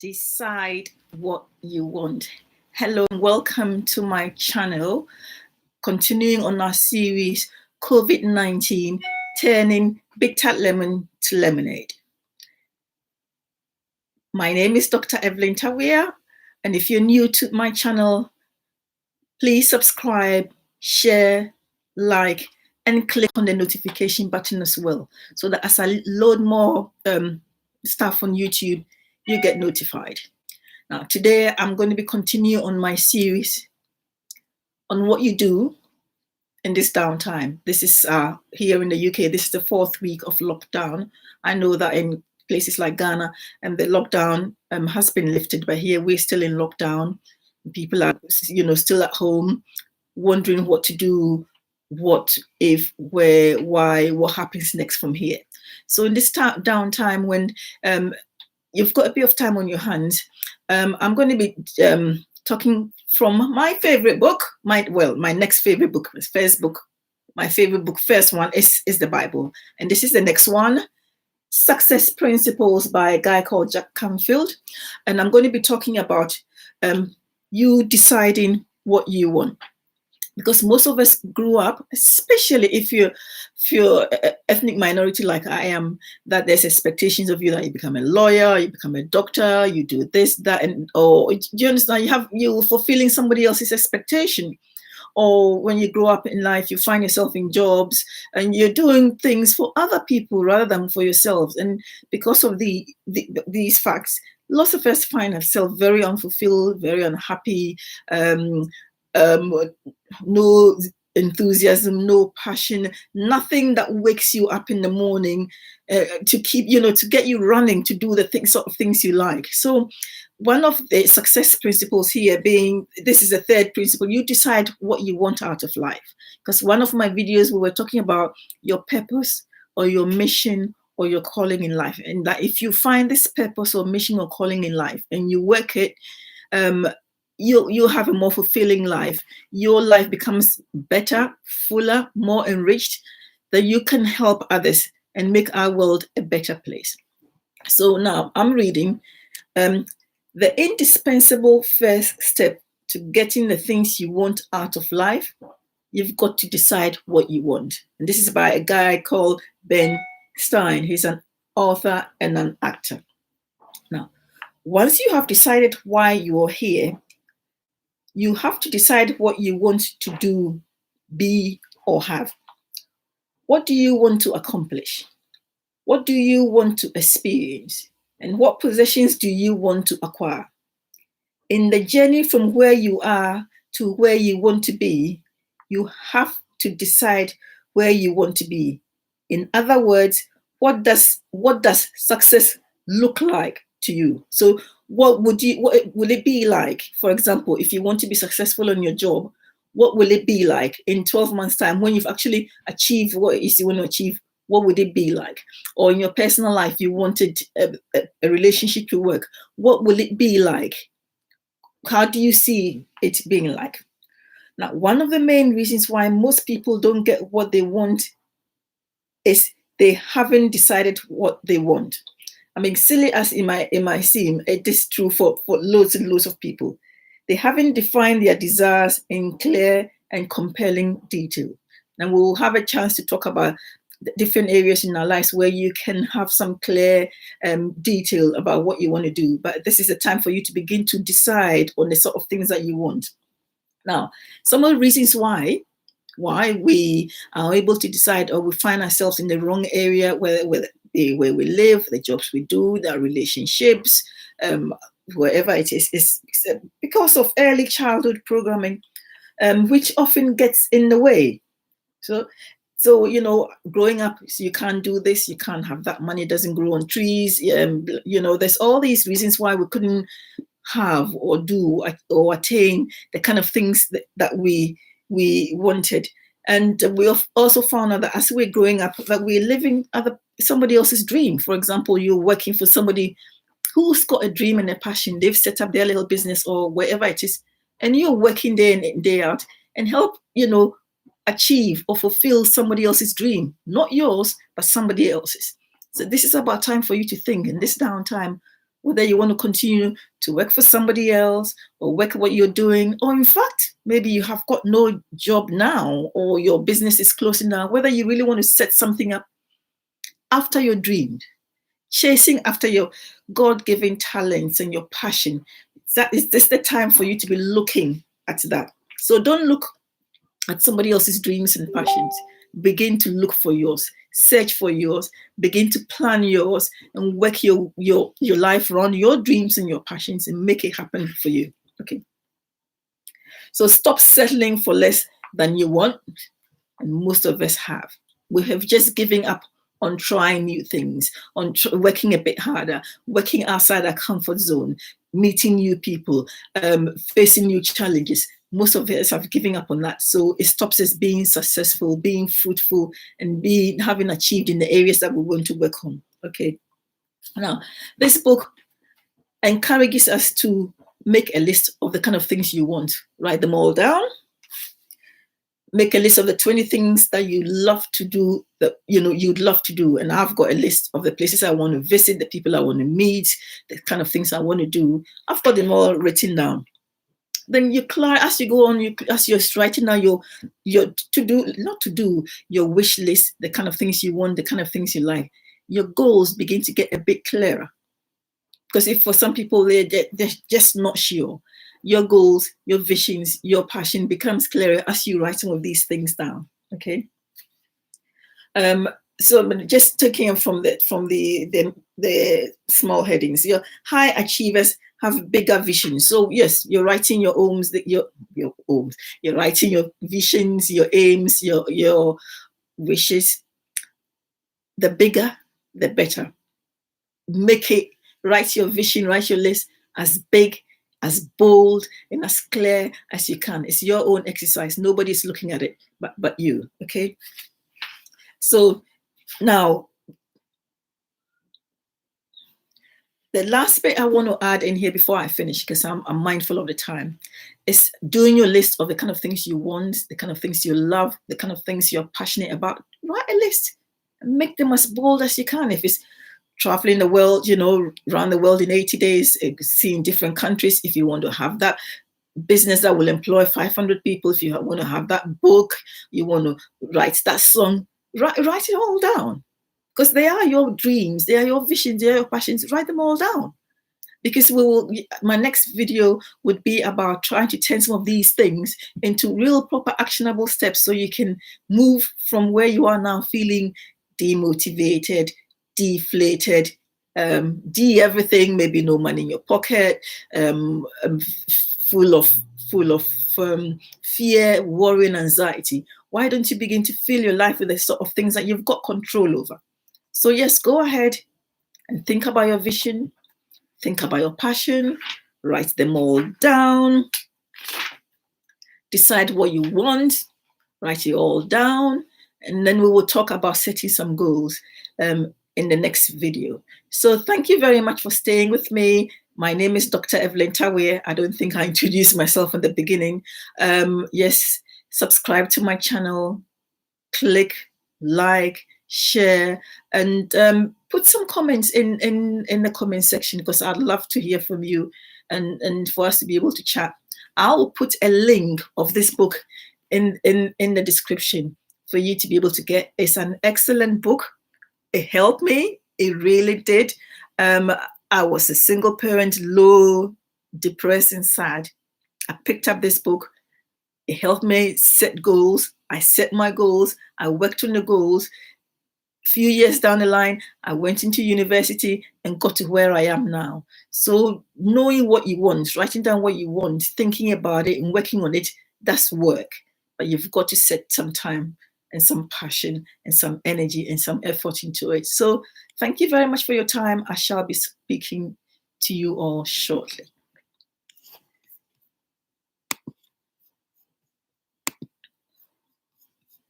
decide what you want. Hello and welcome to my channel, continuing on our series COVID-19, turning bitter lemon to lemonade. My name is Dr. Evelyn Tawia, and if you're new to my channel, please subscribe, share, like, and click on the notification button as well, so that as I load more stuff on YouTube, you get notified. Now, today I'm going to be continuing on my series on what you do in this downtime. This is here in the UK, this is the 4th week of lockdown. I know that in places like Ghana, and the lockdown has been lifted, but here we're still in lockdown. People are, still at home, wondering what to do, what, if, where, why, what happens next from here. So in this downtime, when you've got a bit of time on your hands, I'm going to be talking from my favorite book. My next favorite book, my favorite book, first one is the Bible, and this is the next one, Success Principles by a guy called Jack Canfield, and I'm going to be talking about you deciding what you want. Because most of us grew up, especially if you're ethnic minority like I am, that there's expectations of you that you become a lawyer, you become a doctor, you do this, that, and do you understand? You're fulfilling somebody else's expectation. Or when you grow up in life, you find yourself in jobs and you're doing things for other people rather than for yourselves. And because of these facts, lots of us find ourselves very unfulfilled, very unhappy. No enthusiasm, no passion, nothing that wakes you up in the morning to keep, to get you running to do the sort of things you like. So one of the success principles here being, this is the 3rd principle, you decide what you want out of life. Because one of my videos, we were talking about your purpose or your mission or your calling in life. And that if you find this purpose or mission or calling in life and you work it, you'll have a more fulfilling life. Your life becomes better, fuller, more enriched, that you can help others and make our world a better place. So now I'm reading the indispensable first step to getting the things you want out of life. You've got to decide what you want. And this is by a guy called Ben Stein. He's an author and an actor. Now, once you have decided why you're here, you have to decide what you want to do, be, or have. What do you want to accomplish? What do you want to experience? And what possessions do you want to acquire? In the journey from where you are to where you want to be, you have to decide where you want to be. In other words, what does success look like to you? So what will it be like? For example, if you want to be successful in your job, what will it be like in 12 months' time when you've actually achieved what it is you want to achieve? What would it be like? Or in your personal life, you wanted a relationship to work. What will it be like? How do you see it being like? Now, one of the main reasons why most people don't get what they want is they haven't decided what they want. I mean, silly as it might seem, it is true for loads and loads of people. They haven't defined their desires in clear and compelling detail. And we'll have a chance to talk about the different areas in our lives where you can have some clear detail about what you want to do. But this is a time for you to begin to decide on the sort of things that you want. Now, some of the reasons why we are able to decide, or we find ourselves in the wrong area where we live, the jobs we do, the relationships, wherever it is because of early childhood programming, which often gets in the way. So growing up, you can't do this, you can't have that, money doesn't grow on trees. There's all these reasons why we couldn't have or do or attain the kind of things that we wanted. And we also found out that as we're growing up, that we're living somebody else's dream. For example, you're working for somebody who's got a dream and a passion. They've set up their little business or wherever it is, and you're working day in and day out and help, achieve or fulfill somebody else's dream, not yours, but somebody else's. So this is about time for you to think in this downtime, whether you want to continue to work for somebody else or work what you're doing, or in fact, maybe you have got no job now or your business is closing down, whether you really want to set something up after your dream, chasing after your God-given talents and your passion. Is this the time for you to be looking at that? So don't look at somebody else's dreams and passions. Begin to look for yours, search for yours, begin to plan yours, and work your life around your dreams and your passions and make it happen for you. Okay. So stop settling for less than you want, and most of us have. We have just given up on trying new things, on working a bit harder, working outside our comfort zone, meeting new people, facing new challenges. Most of us have given up on that. So it stops us being successful, being fruitful, and having achieved in the areas that we want to work on. Okay. Now, this book encourages us to make a list of the kind of things you want. Write them all down. Make a list of the 20 things that you love to do, that you'd love to do. And I've got a list of the places I want to visit, the people I want to meet, the kind of things I want to do. I've got them all written down. Then as you go on, as you're writing down your your wish list, the kind of things you want, the kind of things you like, your goals begin to get a bit clearer. Because if for some people they're just not sure, your goals, your visions, your passion becomes clearer as you write some of these things down. Okay. So just taking from the small headings. Your high achievers have bigger visions. So yes, you're writing your aims, you're writing your visions, your aims, your wishes. The bigger, the better. Write your vision, write your list as big, as bold, and as clear as you can. It's your own exercise. Nobody's looking at it but you. Okay. So now, the last bit I want to add in here before I finish, because I'm mindful of the time, is doing your list of the kind of things you want, the kind of things you love, the kind of things you're passionate about. Write a list and make them as bold as you can. If it's traveling the world, around the world in 80 days, seeing different countries, if you want to have that business that will employ 500 people, if you want to have that book, you want to write that song, write it all down. Because they are your dreams, they are your visions, they are your passions. Write them all down. Because my next video would be about trying to turn some of these things into real, proper, actionable steps so you can move from where you are now feeling demotivated, deflated, everything, maybe no money in your pocket, full of fear, worry, and anxiety. Why don't you begin to fill your life with the sort of things that you've got control over? So yes, go ahead and think about your vision, think about your passion, write them all down, decide what you want, write it all down, and then we will talk about setting some goals in the next video. So thank you very much for staying with me. My name is Dr. Evelyn Tawier. I don't think I introduced myself in the beginning. Yes, subscribe to my channel, click, like, share, and put some comments in the comment section, because I'd love to hear from you and for us to be able to chat. I'll put a link of this book in the description for you to be able to get. It's an excellent book. It helped me. It really did. I was a single parent, low, depressed, and sad. I picked up this book. It helped me set goals. I set my goals. I worked on the goals. A few years down the line, I went into university and got to where I am now. So knowing what you want, writing down what you want, thinking about it and working on it, that's work. But you've got to set some time and some passion and some energy and some effort into it. So thank you very much for your time. I shall be speaking to you all shortly.